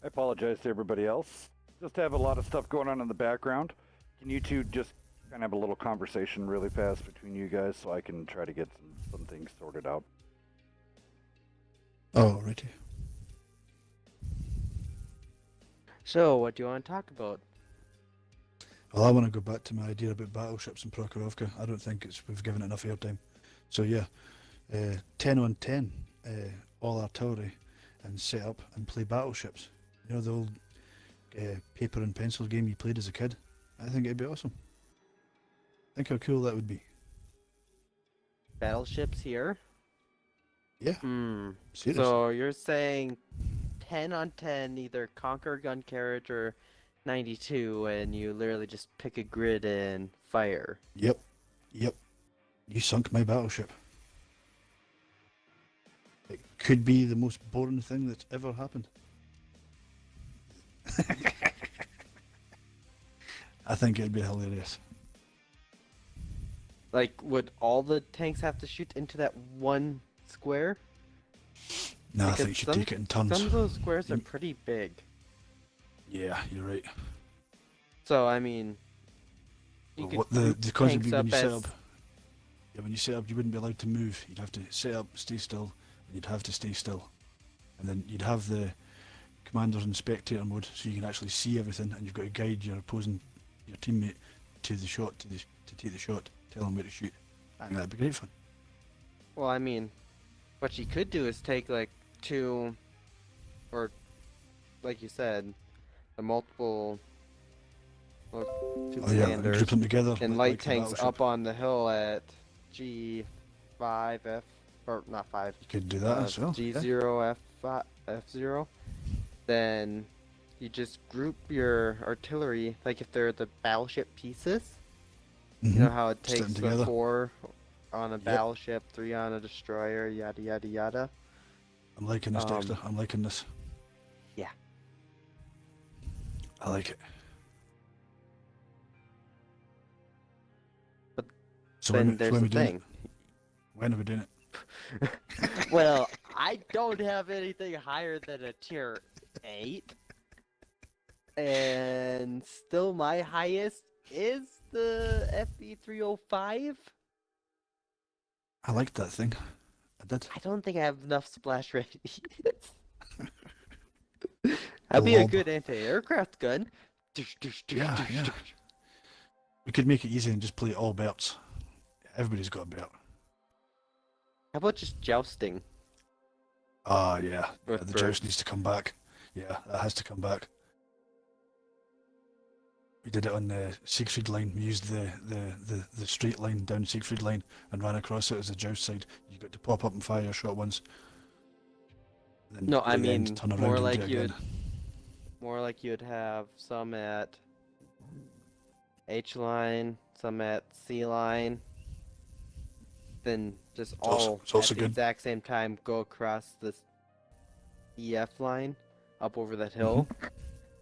I apologize to everybody else. Just have a lot of stuff going on in the background. Can you two just kind of have a little conversation really fast between you guys so I can try to get some things sorted out? Oh, righty. So, what do you want to talk about? Well, I want to go back to my idea about battleships in Prokhorovka. I don't think we've given it enough airtime. So yeah, 10 on 10, all artillery, and set up and play battleships. You know the old paper and pencil game you played as a kid? I think it'd be awesome. Think how cool that would be. Battleships here? Yeah, Hmm. serious. So, you're saying 10 on 10, either Conquer gun carriage or 92, and you literally just pick a grid and fire. Yep. You sunk my battleship. It could be the most boring thing that's ever happened. I think it'd be hilarious. Like, would all the tanks have to shoot into that one square? No, I Because think you should take it in turns. Some of those squares are pretty big. Yeah, you're right. So, I mean, you Well, could what the group concept tanks would be when up you set as... up. Yeah, when you set up, you wouldn't be allowed to move. You'd have to set up, stay still, and you'd have to stay still. And then you'd have the commanders in spectator mode, so you can actually see everything, and you've got to guide your teammate to the shot, to take the shot, tell him where to shoot. I think that'd be great fun. Well, I mean, what you could do is take, like, two, or, like you said, the multiple, well, two Oh yeah, and commanders, group them together. and like light a tanks battleship. up on the hill at G5F, or not 5, You could do that as well. yeah. G0F5, F0. Then you just group your artillery, like if they're the battleship pieces. You know Mhm. how it Stick 'em takes the together. 4 on a battleship, 3 on a destroyer, yada yada yada. I'm liking this, Dexter. I'm liking this. Yeah. I like it. But so then when, there's when the we doing thing. it? When are we doing it? Well, I don't have anything higher than a tier 8. And still my highest is the FB305. I liked that thing. I did. I don't think I have enough splash radius. That'd be a lob. good anti-aircraft gun. Yeah. We could make it easy and just play all belts. Everybody's got a belt. How about just jousting? Ah, yeah. With The birds. joust needs to come back. Yeah, that has to come back. We did it on the Siegfried line. We used the straight line down Siegfried line and ran across it as the joust side. You got to pop up and fire your shot once. Then No, I at the end, mean turn around more and like do it you'd again. more like you'd have some at H line, some at C line. Then just all it's also at the good. exact same time go across this EF line up over that hill,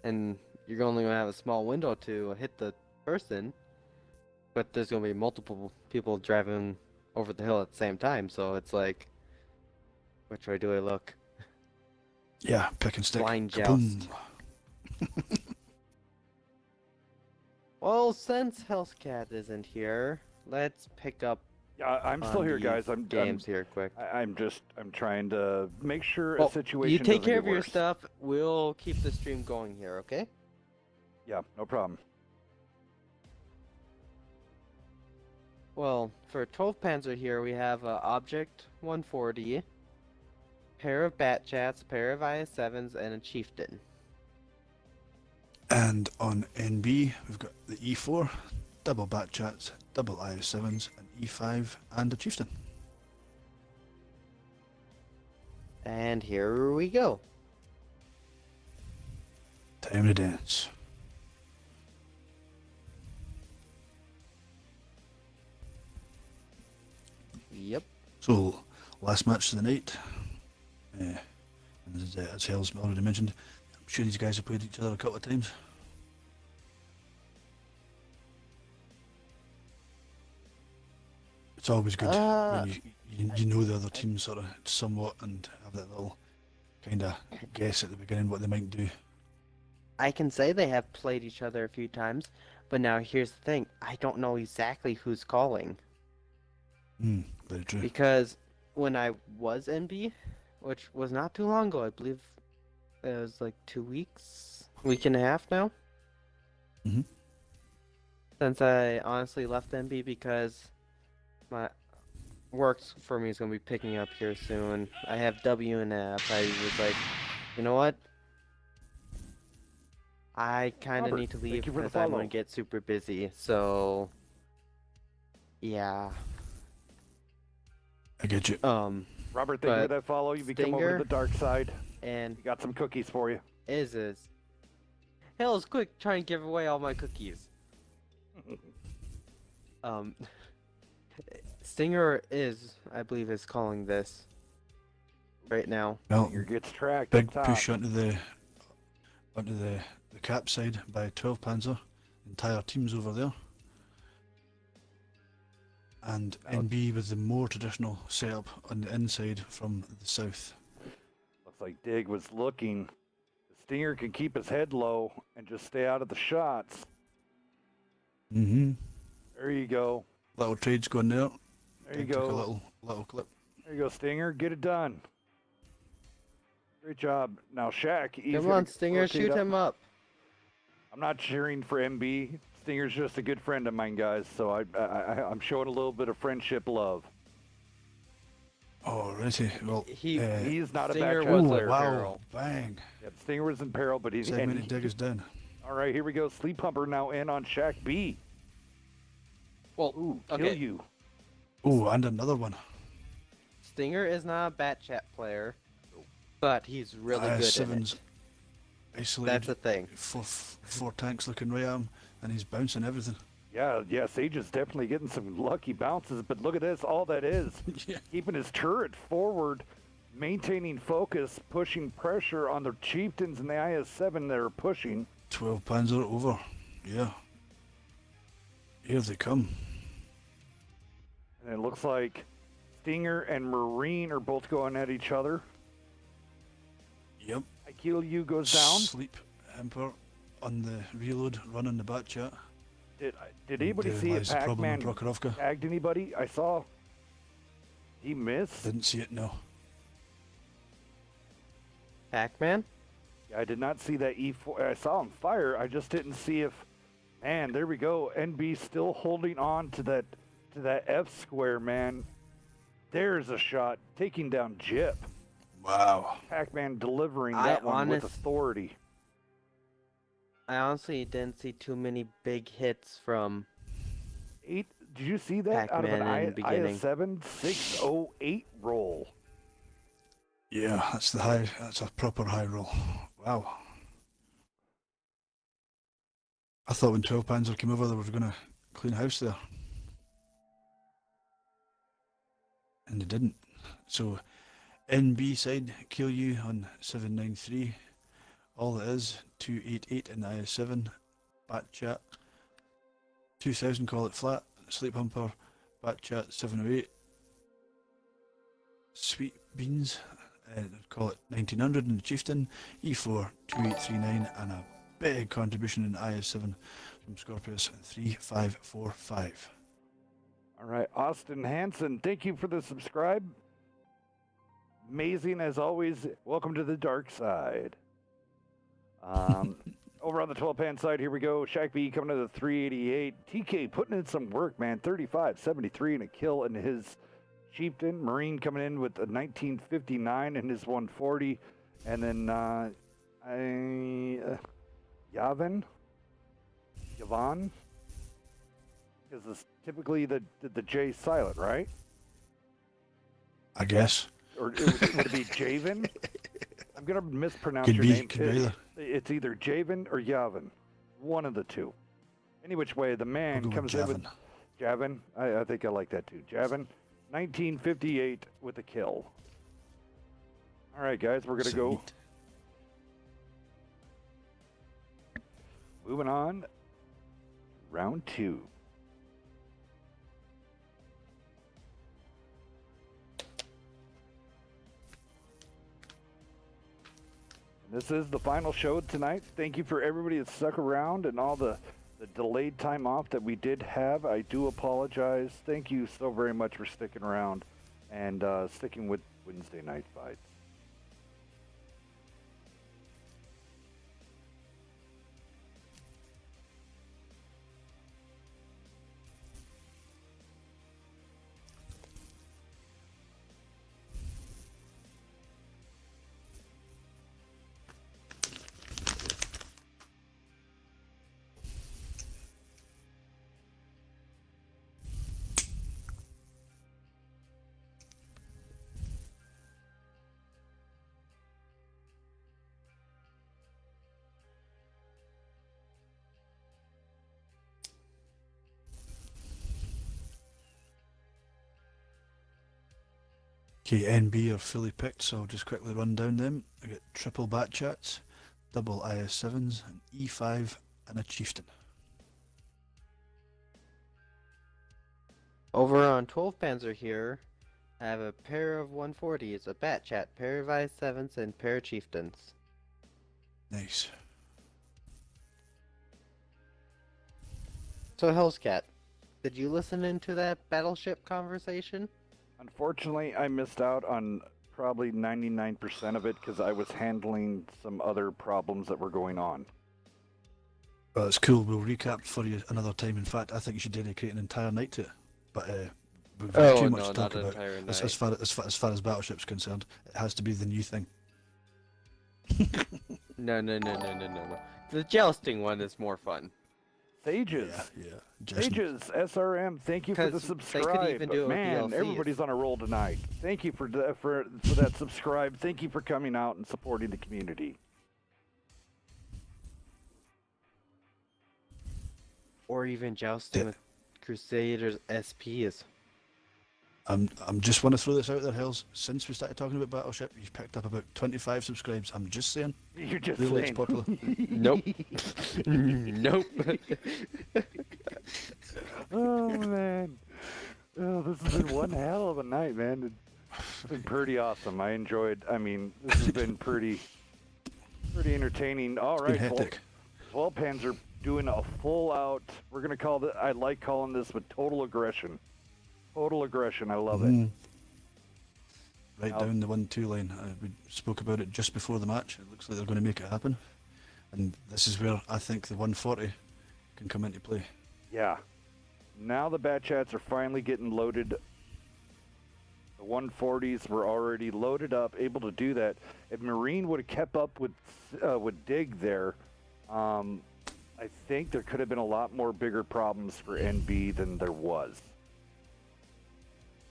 and you're only gonna have a small window to hit the person, but there's gonna be multiple people driving over the hill at the same time, so it's like, which way do I look? Yeah, pick and stick. Blind Kaboom. joust. Well, since Hellscat isn't here, let's pick up Yeah, I'm still on here, these guys. I'm games here quick. I'm trying to make sure Well, a situation you take doesn't care get of your worse. stuff. We'll keep the stream going here, okay? Yeah, no problem. Well, for 12 Panzer here, we have a Object 140, pair of Bat Chats, pair of IS-7s, and a Chieftain. And on NB, we've got the E4, double Bat Chats, double IS-7s, an E5, and a Chieftain. And here we go. Time to dance. Yep. So, last match of the night. And as Hell's already mentioned, I'm sure these guys have played each other a couple of times. It's always good when you know the other team sort of somewhat and have that little kind of guess at the beginning what they might do. I can say they have played each other a few times, but now here's the thing: I don't know exactly who's calling Very true. because when I was NB, which was not too long ago, I believe it was like 2 weeks, week and a half now. Mhm. Since I honestly left NB because my works for me is gonna be picking up here soon. I have W and F. I was like, you know what? I kind of Robert, need to leave thank you for the because I'm gonna follow. get super busy. So, yeah. I get you. Robert, thank you for But that follow. You become over to Stinger the dark side. and We got some cookies for you. is Hell's quick trying to give away all my cookies. Um, Stinger I believe, is calling this right now. Well, Stinger gets tracked big up top. push onto the cap side by 12 Panzer. Entire team's over there. And NB with the more traditional setup on the inside from the south. Looks like Dig was looking. The Stinger can keep his head low and just stay out of the shots. Mm-hmm. There you go. Little trades going there. There you Dig took a go. little clip. There you go, Stinger. Get it done. Great job. Now, Shaq. he's Come gonna on, Stinger, rotate shoot up. him up. I'm not cheering for MB. Stinger's just a good friend of mine, guys. So I'm showing a little bit of friendship love. Oh, righty. Well, He's not Stinger a was backchat a player. wow. barrel. Bang. Yep, Stinger was in peril, but he's Segmented Dig is down. All right, here we go. Sleep Humper now in on Shaq B. Well, Ooh, kill okay. you. Oh, and another one. Stinger is not a bat chat player, but he's really good at Seven's it. isolated. That's the thing. Four tanks looking right at him, and he's bouncing everything. Yeah, Sage is definitely getting some lucky bounces, but look at this. All that is. Yeah. Keeping his turret forward, maintaining focus, pushing pressure on the chieftains and the IS-7 that are pushing. 12 Panzer over. Yeah. Here they come. And it looks like Stinger and Marine are both going at each other. Yep. IQU goes down. Sleep Emperor on the reload, running the bat chat. Did anybody There see a lies the problem in Pac-Man Prokhorovka. tagged anybody? I saw he missed. Didn't see it, no. Pac-Man? Yeah, I did not see that E4. I saw him fire. I just didn't see if. Man, there we go. NB still holding on to that F square, man. There's a shot taking down Jip. Wow. Pac-Man delivering that one with authority. I honestly didn't see too many big hits from 8. Did you see that out of an Pac-Man in the beginning. IS-7 608 roll? Yeah, that's the high. That's a proper high roll. Wow. I thought when 12 Panzer came over, they were going to clean house there. And they didn't. So, NB side, kill you on 793. All it is, 288 in the IS-7. Bat chat. 2000, call it flat. Sleep Humper. Bat chat, 708. Sweet Beans. Call it 1900 in the Chieftain. E4, 2839. And a big contribution in IS-7 from Scorpius, 3545. All right, Austin Hansen, thank you for the subscribe. Amazing as always. Welcome to the dark side. Over on the 12-pan side, here we go. Shaq B coming to the 388. TK putting in some work, man. 35, 73 and a kill in his Chieftain. Marine coming in with a 1959 in his 140. And then Yavin? Because it's typically the J silent, right? I guess. Or would it be Javen? I'm going to mispronounce Could your be, name. could be either. It's either Javen or Yavin. One of the two. Any which way, the man We'll go comes with in with Javin. I think I like that too. Javin, 1958 with a kill. All right, guys, we're going to go. Sweet. Moving on. Round 2. This is the final show tonight. Thank you for everybody that stuck around and all the delayed time off that we did have. I do apologize. Thank you so very much for sticking around and sticking with Wednesday night fights. Okay, NB are fully picked, so I'll just quickly run down them. I get triple Bat Chats, double IS7s, an E5, and a Chieftain. Over on 12 Panzer here, I have a pair of 140s, a Bat Chat, pair of IS7s, and pair of Chieftains. Nice. So Hellscat, did you listen into that battleship conversation? Unfortunately, I missed out on probably 99% of it because I was handling some other problems that were going on. Well, it's cool. We'll recap for you another time. In fact, I think you should dedicate an entire night to it. But we've got too much to talk about. As far as Battleship's concerned, it has to be the new thing. No. The jousting one is more fun. Sages. Yeah. Sages, SRM, thank you for the 'Cause they could subscribe. even do it with Man, DLCs. everybody's on a roll tonight. Thank you for that subscribe. Thank you for coming out and supporting the community. Or even jousting with Crusaders SPs. I'm just want to throw this out there, Hells. Since we started talking about Battleship, you've picked up about 25 subscribes. I'm just saying. You're just Really, saying. it's popular. Nope. Nope. Oh man. Oh, this has been one hell of a night, man. It's been pretty awesome. I enjoyed. I mean, this has been pretty entertaining. All It's been right, hectic. 12 Panzer doing a full out. We're gonna call it. I like calling this with total aggression. Total aggression. I love it. Mhm. Right Now- down the 1-2 line. We spoke about it just before the match. It looks like they're going to make it happen. And this is where I think the 140 can come into play. Yeah. Now the Bat Chats are finally getting loaded. The 140s were already loaded up, able to do that. If Marine would have kept up with Dig there, I think there could have been a lot more bigger problems for NB than there was.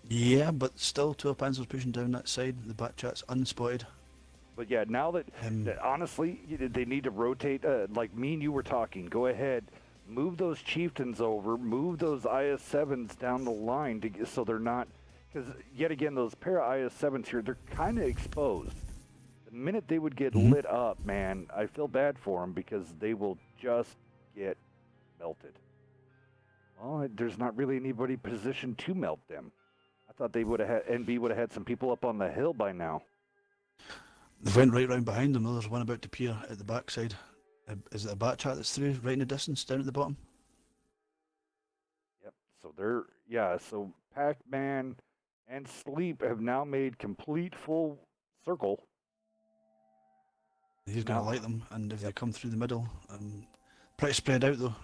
Yeah, but still 12 Panzers pushing down that side. The Bat Chat's unspotted. But yeah, now that, Um, that honestly, they need to rotate, like me and you were talking, go ahead, move those Chieftains over, move those IS-7s down the line so they're not, because yet again, those pair of IS-7s here, they're kind of exposed. The minute they would get lit up, man, I feel bad for them because they will just get melted. Well, there's not really anybody positioned to melt them. I thought they would have had, NB would have had some people up on the hill by now. They went right round behind them. There's one about to appear at the backside. Is it a Bat Chat that's through right in the distance down at the bottom? Yep. So so Pac-Man and Sleep have now made complete full circle. He's going to light them, and if they come through the middle, pretty spread out though.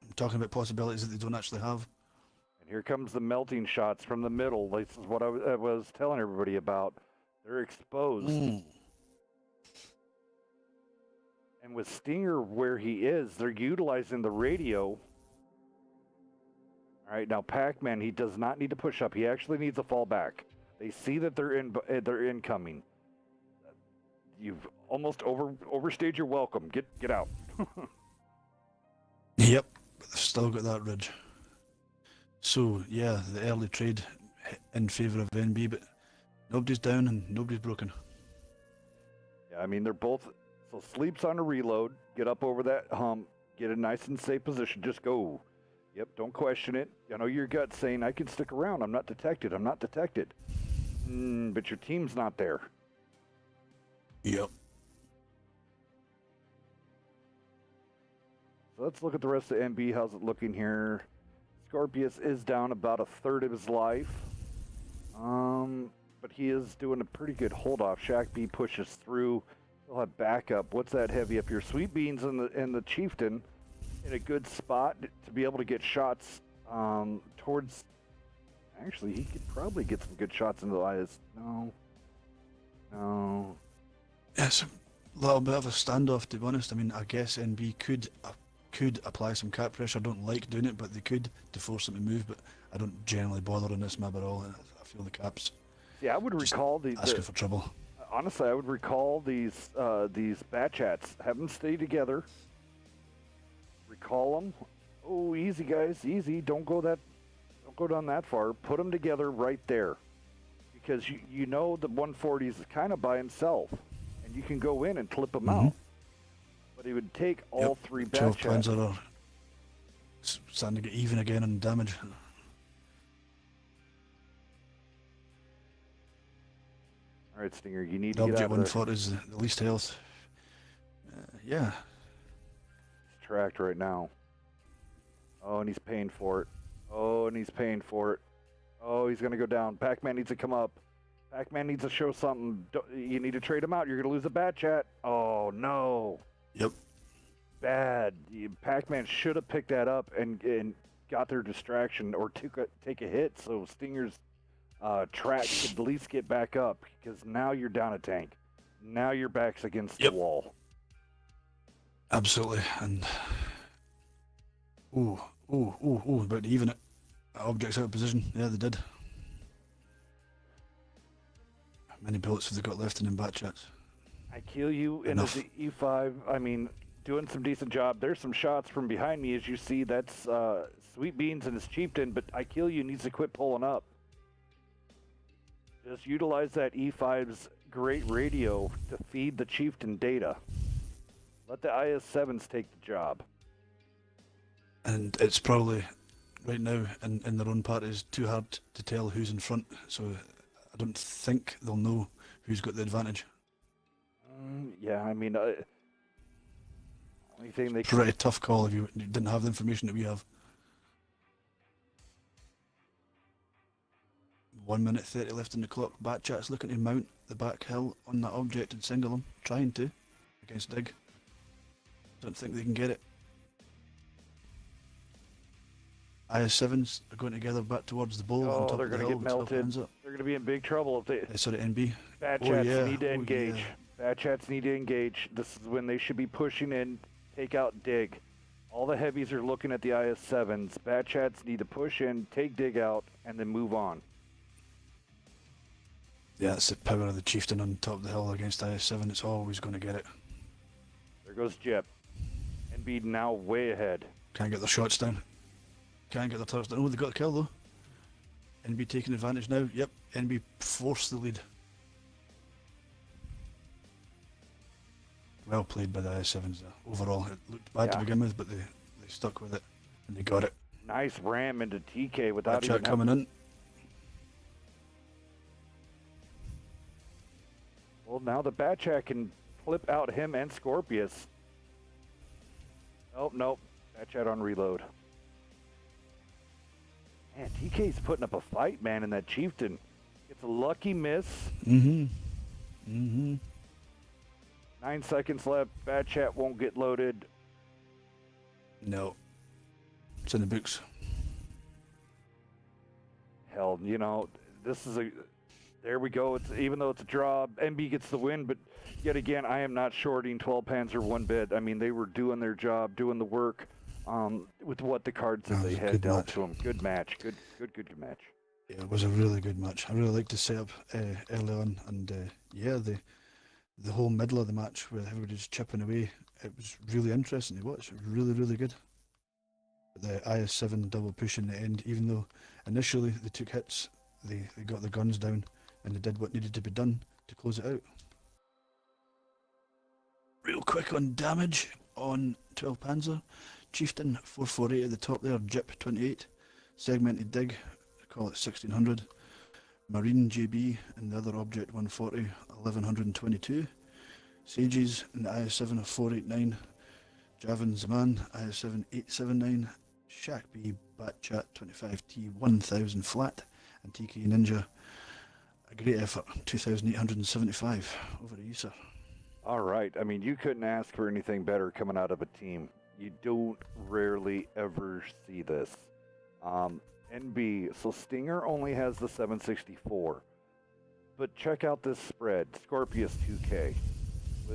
I'm talking about possibilities that they don't actually have. And here comes the melting shots from the middle. This is what I was telling everybody about. They're exposed. And with Stinger where he is, they're utilizing the radio. All right, now Pac-Man, he does not need to push up. He actually needs to fall back. They see that they're incoming. You've almost overstayed your welcome. Get out. Yep, but they've still got that ridge. So yeah, the early trade in favour of NB, but nobody's down and nobody's broken. Yeah, I mean, they're both. So Sleep's on a reload. Get up over that hump. Get a nice and safe position. Just go. Yep, don't question it. I know your gut's saying, I can stick around. I'm not detected. I'm not detected. But your team's not there. Yep. So let's look at the rest of NB. How's it looking here? Scorpius is down about a third of his life. But he is doing a pretty good hold off. Shack B pushes through. He'll have backup. What's that heavy up here? Sweet Beans and the Chieftain in a good spot to be able to get shots towards. Actually, he could probably get some good shots into the eyes. No. Yeah, it's a little bit of a standoff, to be honest. I mean, I guess NB could apply some cap pressure. I don't like doing it, but they could to force them to move. But I don't generally bother on this map at all. I feel the caps Yeah, I would just recall asking for trouble. honestly, I would recall these bat chats. Have them stay together. Recall them. Oh, easy guys, easy. Don't go down that far. Put them together right there, because you know the 140 is kind of by himself, and you can go in and clip him out. But it would take all three bat 12 chats. Panzer are starting to get even again on damage. All right, Stinger, you need The to get object out of there. 140 is the least health. Yeah. He's tracked right now. Oh, and he's paying for it. Oh, and he's paying for it. Oh, he's going to go down. Pac-Man needs to come up. Pac-Man needs to show something. You need to trade him out. You're going to lose a bat chat. Oh, no. Yep. Bad. Pac-Man should have picked that up and got their distraction or take a hit so Stinger's track could at least get back up, because now you're down a tank. Now your back's against the wall. Absolutely. And about to even it. Objects out of position. Yeah, they did. How many bullets have they got left in them bat chats? I kill you into Enough. the E5. I mean, doing some decent job. There's some shots from behind me, as you see. That's Sweet Beans and his Chieftain, but I kill you needs to quit pulling up. Just utilize that E5's great radio to feed the Chieftain data. Let the IS-7s take the job. And it's probably right now in their own parties too hard to tell who's in front, so I don't think they'll know who's got the advantage. Yeah, I mean, only thing they can... Pretty tough call if you didn't have the information that we have. 1 minute 30 left in the clock. Bat chat's looking to mount the back hill on that object and single them, trying to against Dig. Don't think they can get it. IS-7s are going together back towards the bowl on Oh, top they're of the going to hill get with 12 melted. hands up. They're going to be in big trouble if they... Sorry, NB. Bat Oh, chats yeah. need to Oh, engage. yeah. Bat chats need to engage. This is when they should be pushing in, take out Dig. All the heavies are looking at the IS-7s. Bat chats need to push in, take Dig out, and then move on. Yeah, it's the power of the Chieftain on top of the hill against IS-7. It's always going to get it. There goes Jip. NB now way ahead. Can't get their shots down. Can't get their turrets down. Oh, they got a kill though. NB taking advantage now. Yep, NB forced the lead. Well played by the IS-7s there. Overall, it looked bad to Yeah. begin with, but they stuck with it and they got it. Nice ram into TK without That even chat coming in. Well, now the Bat Chat can flip out him and Scorpius. Oh, nope. Bat Chat on reload. Man, TK's putting up a fight, man, in that Chieftain. Gets a lucky miss. 9 9 seconds left. Bat Chat won't get loaded. No. It's in the books. Hell, you know, this is a... There we go. It's even though it's a draw, NB gets the win, but yet again, I am not shorting 12 Panzer one bit. I mean, they were doing their job, doing the work with what the cards that That they was a had good dealt match. to them. Good match. Good match. Yeah, it was a really good match. I really liked the setup early on, and yeah, the whole middle of the match where everybody was chipping away, it was really interesting to watch. It was really, really good. The IS-7 double push in the end, even though initially they took hits, they got the guns down and they did what needed to be done to close it out. Real quick on damage on 12 Panzer. Chieftain 448 at the top there, Jip 28, segmented Dig, call it 1600. Marine JB and the other object 140, 1122. Sages and the IS-7 of 489, Javan Zaman, IS7 879, Shaq B, Batchat 25T 1000 flat, and TK Ninja. A great effort, 2,875. Over to you, sir. All right. I mean, you couldn't ask for anything better coming out of a team. You don't rarely ever see this. NB, so Stinger only has the 764. But check out this spread. Scorpius 2K.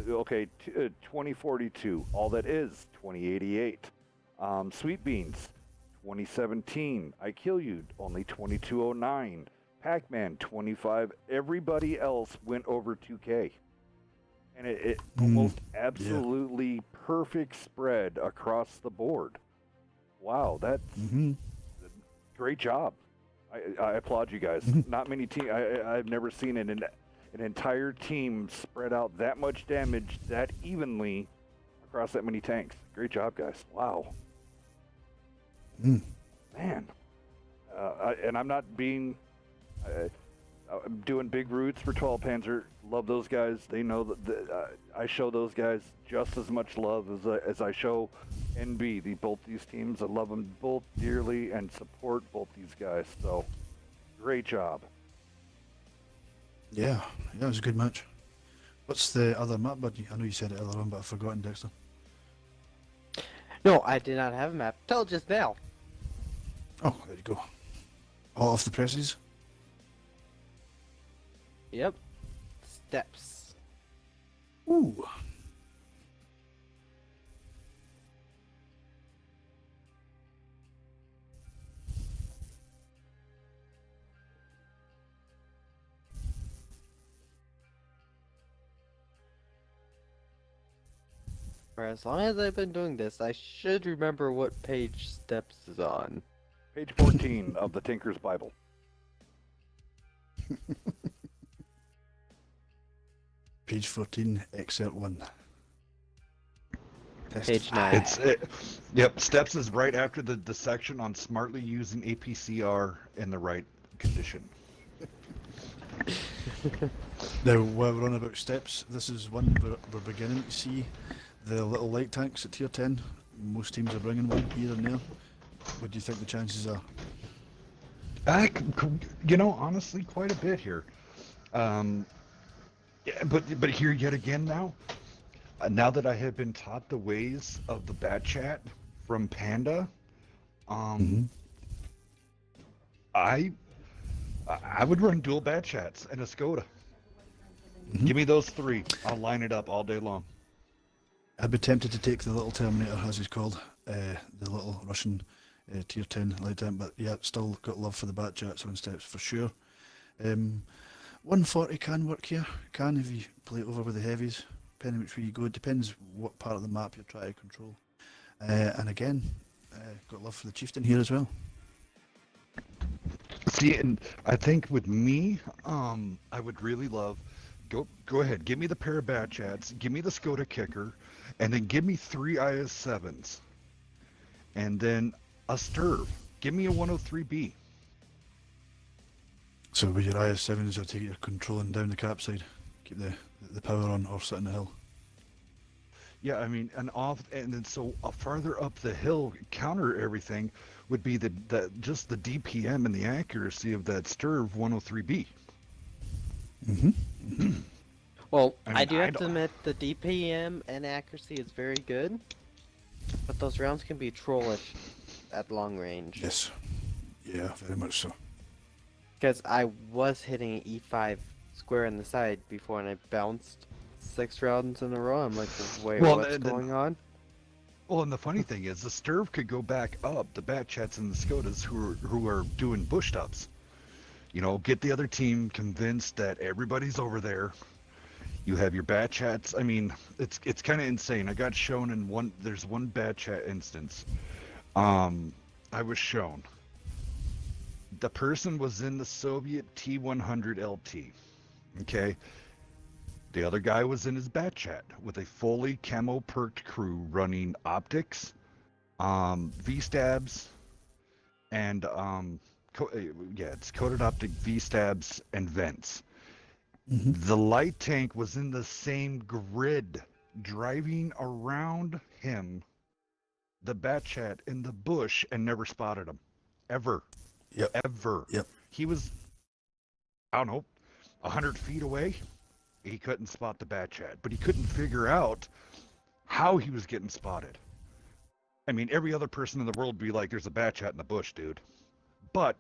Okay, 2042. All that is 2088. Sweet Beans, 2017. I Kill You, only 2209. Pac-Man, 25. Everybody else went over 2K. And it almost absolutely perfect spread across the board. Wow, that's great job. I applaud you guys. Not many teams. I've never seen an entire team spread out that much damage that evenly across that many tanks. Great job, guys. Wow. Man. And I'm not being... I'm doing big roots for 12 Panzer. Love those guys. They know that I show those guys just as much love as I show NB. Both these teams, I love them both dearly and support both these guys. So, great job. Yeah, it was a good match. What's the other map, buddy? I know you said it earlier on, but I've forgotten, Dexter. No, I did not have a map. Till just now. Oh, there you go. All off the presses? Yep. Steps. Ooh. For as long as I've been doing this, I should remember what page Steps is on. Page 14 of the Tinker's Bible. Page 14, excerpt 1. Page 9. Yep, Steps is right after the section on smartly using APCR in the right condition. Now, while we're on about steps, this is one we're beginning to see the little light tanks at tier 10. Most teams are bringing one here and there. What do you think the chances are? Honestly, quite a bit here. But here yet again now, now that I have been taught the ways of the bat chat from Panda, I would run dual bat chats and a Skoda. Give me those three. I'll line it up all day long. I'd be tempted to take the little Terminator, as he's called, the little Russian tier 10 light tank, but yeah, still got love for the bat chats on steps for sure. 140 can work here. Can if you play it over with the heavies, depending which way you go. It depends what part of the map you're trying to control. And again, got love for the chieftain here as well. See, and I think with me, I would really love, go ahead, give me the pair of bat chats, give me the Skoda kicker, and then give me 3 IS-7s. And then a Sturv. Give me a 103B. So with your IS-7s, I take it you're controlling down the cap side, keep the power on, or sit in the hill. Yeah, I mean, and then so farther up the hill, counter everything would be just the DPM and the accuracy of that Sturv 103B. Well, I mean, I do have to admit the DPM and accuracy is very good, but those rounds can be trollish at long range. Yes. Yeah, very much so. Because I was hitting an E5 square in the side before and I bounced 6 rounds in a row. I'm like, wait, what's going on? Well, and the funny thing is, the Sturv could go back up the bat chats and the Skodas who are doing bush stops. You know, get the other team convinced that everybody's over there. You have your bat chats. I mean, it's kind of insane. I got shown in there's one bat chat instance. I was shown. The person was in the Soviet T100 LT. Okay. The other guy was in his bat chat with a fully camo perked crew running optics, V-stabs, and it's coated optic V-stabs and vents. The light tank was in the same grid, driving around him the bat chat in the bush and never spotted him. Ever. Yep. Ever. Yep. He was, I don't know, 100 feet away. He couldn't spot the bat chat, but he couldn't figure out how he was getting spotted. I mean, every other person in the world would be like, there's a bat chat in the bush, dude. But,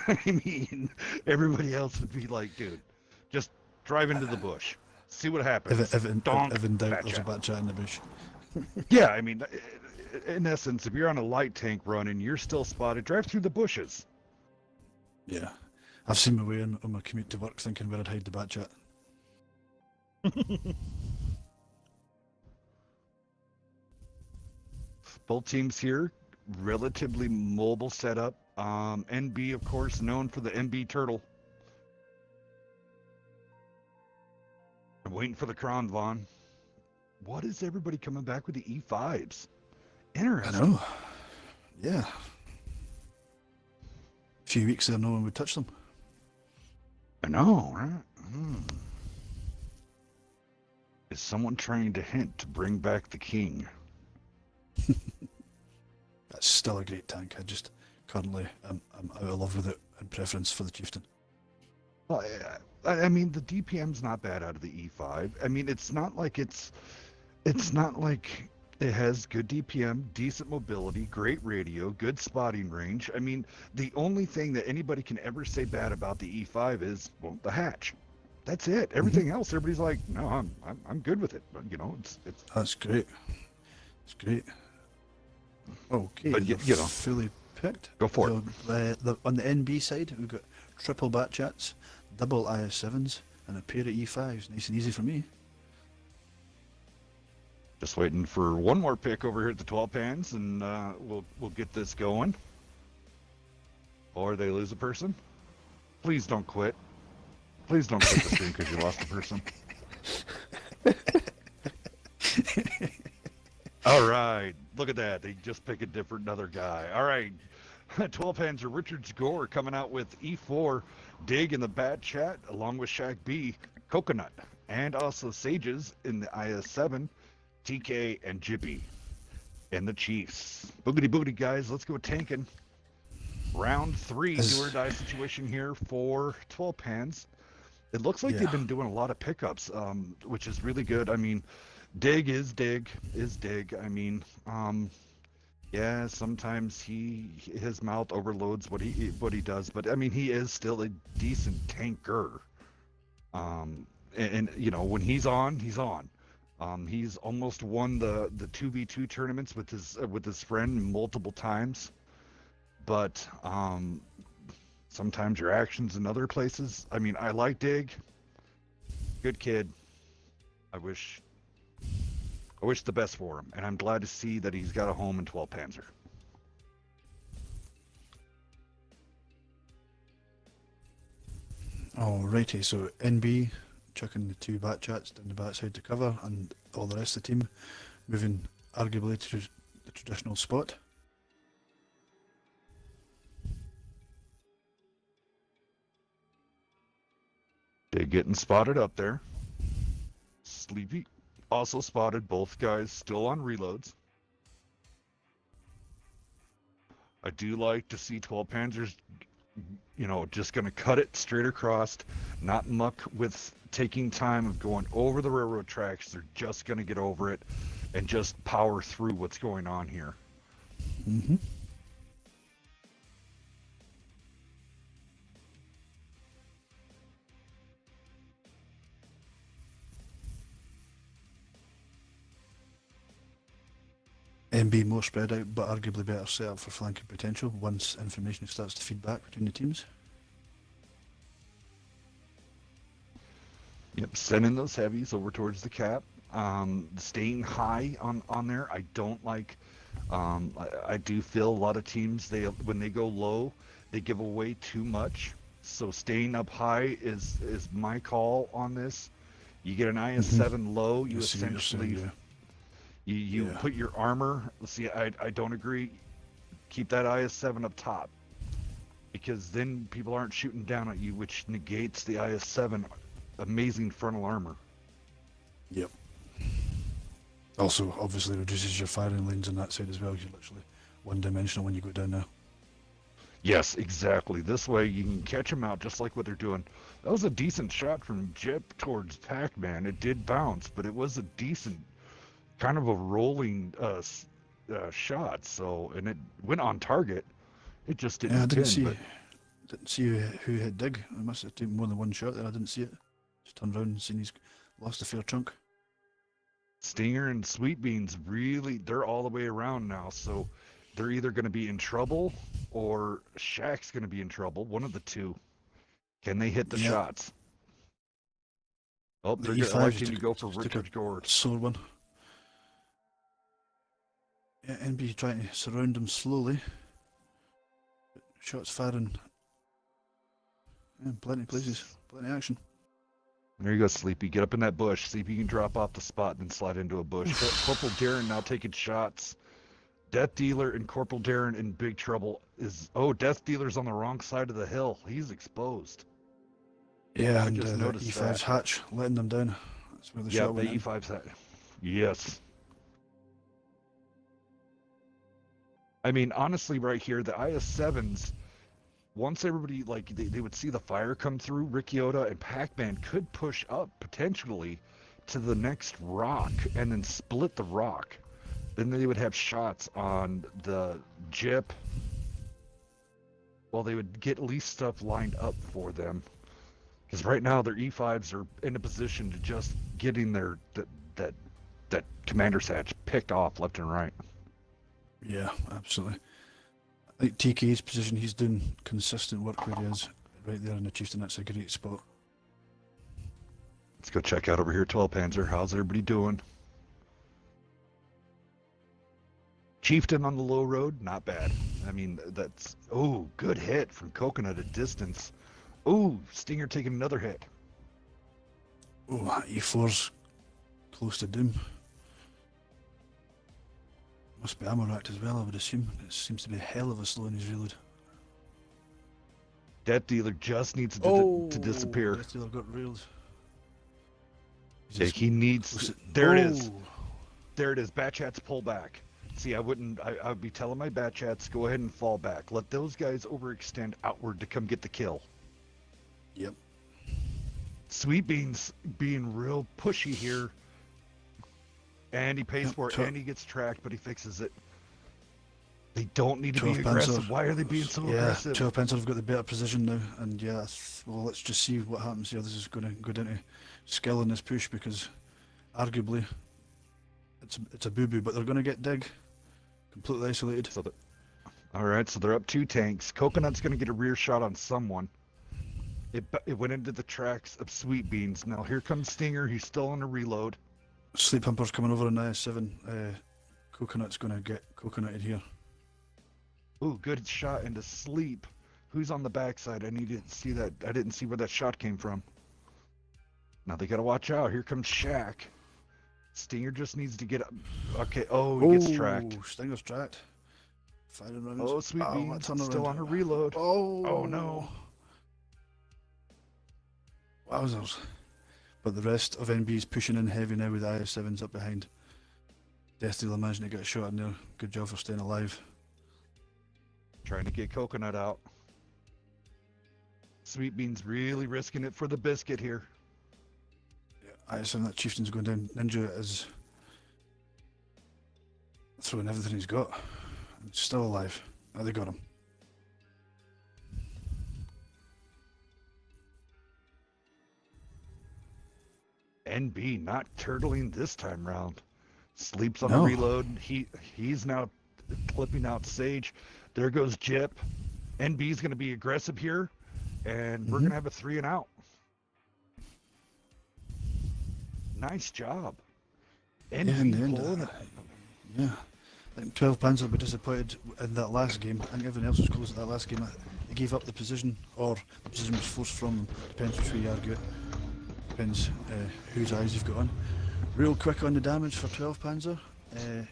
I mean, everybody else would be like, dude, just drive into the bush. See what happens. If in Donk, doubt, bat there's a chat. bat chat in the bush. Yeah, I mean, in essence, if you're on a light tank run and you're still spotted, drive through the bushes. Yeah. I've seen my way on my commute to work thinking where I'd hide the bat chat. Both teams here, relatively mobile setup. NB, of course, known for the NB turtle. I'm waiting for the Kron Von. What is everybody coming back with the E5s? I Interesting. know. Yeah. A few weeks there, no one would touch them. I know, right? Is someone trying to hint to bring back the king? That's still a great tank. I just currently I'm out of love with it and preference for the chieftain. Well, I mean, the DPM's not bad out of the E5. I mean, it's not like it's not like it has good DPM, decent mobility, great radio, good spotting range. I mean, the only thing that anybody can ever say bad about the E5 is, well, the hatch. That's it. Everything else, everybody's like, no, I'm good with it. But, you know, it's That's great. It's great. Okay, But, you they're know, fully picked. go for it. On the NB side, we've got triple bat chats, double IS7s, and a pair of E5s. Nice and easy for me. Just waiting for one more pick over here at the 12 pans, and we'll get this going. Or they lose a person. Please don't quit. Please don't quit the stream because you lost a person. All right, look at that. They just pick another guy. All right, 12 pans are Richard Gore coming out with E4, Dig in the bat chat, along with Shaq B, Coconut, and also Sages in the IS7. TK and Jippy and the Chiefs. Boogity boogity, guys. Let's go tanking. Round 3, do or die situation here for 12 pans. It looks like they've been doing a lot of pickups, which is really good. I mean, Dig is Dig. I mean, yeah, sometimes his mouth overloads what he does, but I mean, he is still a decent tanker. And you know, when he's on, he's on. He's almost won the 2v2 tournaments with his friend multiple times, but sometimes your actions in other places. I mean, I like Dig. Good kid. I wish the best for him, and I'm glad to see that he's got a home in 12 Panzer. Alrighty, so NB chucking the 2 bat chats down the bat side to cover, and all the rest of the team moving arguably to the traditional spot. Dig getting spotted up there. Sleepy also spotted, both guys still on reloads. I do like to see 12 Panzers, you know, just going to cut it straight across, not muck with taking time of going over the railroad tracks. They're just going to get over it and just power through what's going on here. Mm-hmm. MB more spread out, but arguably better set up for flanking potential once information starts to feed back between the teams. Yep, sending those heavies over towards the cap. Staying high on there. I don't like. I do feel a lot of teams, when they go low, they give away too much. So staying up high is my call on this. You get an IS7 low, you essentially you put your armor. See, I don't agree. Keep that IS7 up top, because then people aren't shooting down at you, which negates the IS7 amazing frontal armor. Yep. Also, obviously reduces your firing lanes on that side as well. You're literally one-dimensional when you go down there. Yes, exactly. This way you can catch them out just like what they're doing. That was a decent shot from Jip towards Pac-Man. It did bounce, but it was a decent, kind of a rolling shot. So, and it went on target. It just didn't Yeah, I didn't pin, see but didn't see who hit Dig. I must have taken more than one shot there. I didn't see it. Just turned around and seen he's lost a fair chunk. Stinger and Sweet Beans really, they're all the way around now. So they're either going to be in trouble or Shaq's going to be in trouble. One of the two. Can they hit the Yeah. shots? Oh, The they're E5 electing to took- go for took Richard Gord. Sore one. Yeah, NB trying to surround him slowly. Shots firing. Yeah, plenty of places, plenty of action. There you go, Sleepy. Get up in that bush. See if you can drop off the spot and then slide into a bush. Corporal Darren now taking shots. Death Dealer and Corporal Darren in big trouble. Death Dealer's on the wrong side of the hill. He's exposed. Yeah, I and just the noticed E5's that. hatch letting them down. That's where the Yeah, shot the went in. E5's that. Yes. I mean, honestly, right here, the IS-7s, once everybody, like, they would see the fire come through, Ricciota and Pac-Man could push up, potentially, to the next rock, and then split the rock. Then they would have shots on the Jip. Well, they would get at least stuff lined up for them. Because right now, their E5s are in a position to just getting their that commander's hatch picked off left and right. Yeah, absolutely. I think TK's position, he's doing consistent work where he is, right there in the Chieftain. That's a great spot. Let's go check out over here, 12 Panzer. How's everybody doing? Chieftain on the low road, not bad. I mean, that's... Oh, good hit from Coconut at distance. Oh, Stinger taking another hit. Oh, E4's close to doom. Must be ammo racked as well, I would assume. It seems to be a hell of a slow in his reload. Death Dealer just needs to disappear. Death Dealer got railed. He's Yeah, just he needs... close to- There it is. Oh! There it is. Bat chats pull back. See, I would be telling my bat chats, go ahead and fall back. Let those guys overextend outward to come get the kill. Yep. Sweet Beans being real pushy here. And he pays Yep, for it, so- and he gets tracked, but he fixes it. They don't need to be 12 aggressive. Panzer. Why are they being so Yeah, aggressive? 12 Panzer have got the better position now, and yeah, well, let's just see what happens here. This is going to go down to skill in this push because arguably it's a boo-boo, but they're going to get Dig completely isolated. So all right, so they're up 2 tanks. Coconut's going to get a rear shot on someone. It went into the tracks of Sweet Beans. Now here comes Stinger. He's still on a reload. Sleep Humper's coming over on IS-7. Coconut's going to get coconuted here. Ooh, good shot into Sleep. Who's on the backside? I need to see that. I didn't see where that shot came from. Now they got to watch out. Here comes Shaq. Stinger just needs to get up. Okay. Oh, he gets tracked. Stinger's tracked. Firing rounds. Oh, Sweet Beans that's on the still round. on a reload. Oh, Oh, no. Wowzers. But the rest of NB's pushing in heavy now with IS-7s up behind. Death Dealer managing to get a shot in there. Good job for staying alive. Trying to get Coconut out. Sweet Beans really risking it for the biscuit here. Yeah, IS-7, that Chieftain's going down. Ninja is throwing everything he's got. And still alive. Oh, they got him. NB not turtling this time round. Sleeps on No. the reload. He's now clipping out Sage. There goes Jip. NB's going to be aggressive here, and we're Mhm. going to have a 3 and out. Nice job. Yeah, in the NB end, pulling it. yeah. I think 12 Panzer will be disappointed in that last game. I think everyone else was close at that last game. They gave up the position, or the position was forced from them. Depends which way you argue it. Depends whose eyes you've got on. Real quick on the damage for 12 Panzer.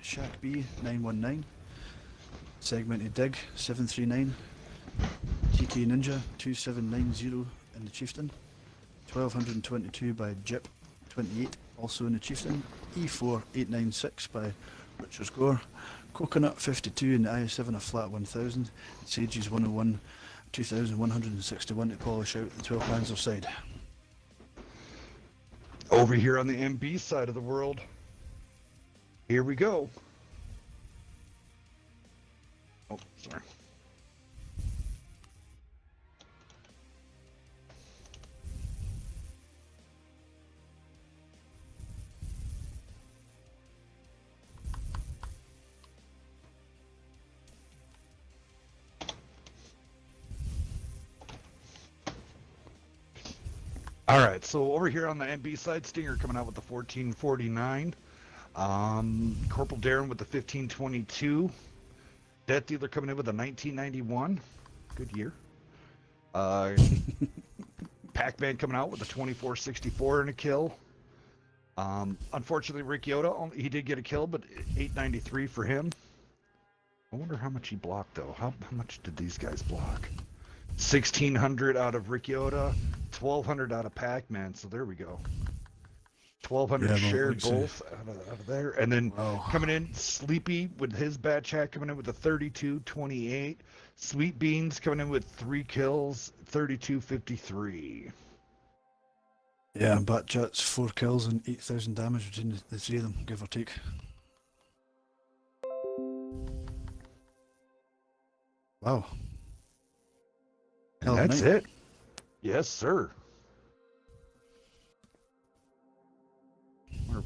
Shaq B 919. Segmented Dig 739. TK Ninja 2790 in the Chieftain. 1222 by Jip 28, also in the Chieftain. E4 896 by Richard Gore. Coconut 52 in the IS7 a flat 1000. Sages 101 2161 to polish out the 12 Panzer side. Over here on the MB side of the world, here we go. Oh, sorry. All right, so over here on the MB side, Stinger coming out with the 1449. Corporal Darren with the 1522. Death Dealer coming in with a 1991. Good year. Pac-Man coming out with a 2464 and a kill. Unfortunately, Rick Yoda, he did get a kill, but 893 for him. I wonder how much he blocked, though. How much did these guys block? 1,600 out of Rick Yoda, 1,200 out of Pac-Man, so there we go. 1,200 Yeah, shared well, both out of there. And then coming in, Sleepy with his bad chat coming in with a 32-28. Sweet Beans coming in with 3 kills, 32-53. Yeah, and Batchat's 4 kills and 8,000 damage between the three of them, give or take. Wow. And Hell of a that's night. it. Yes, sir.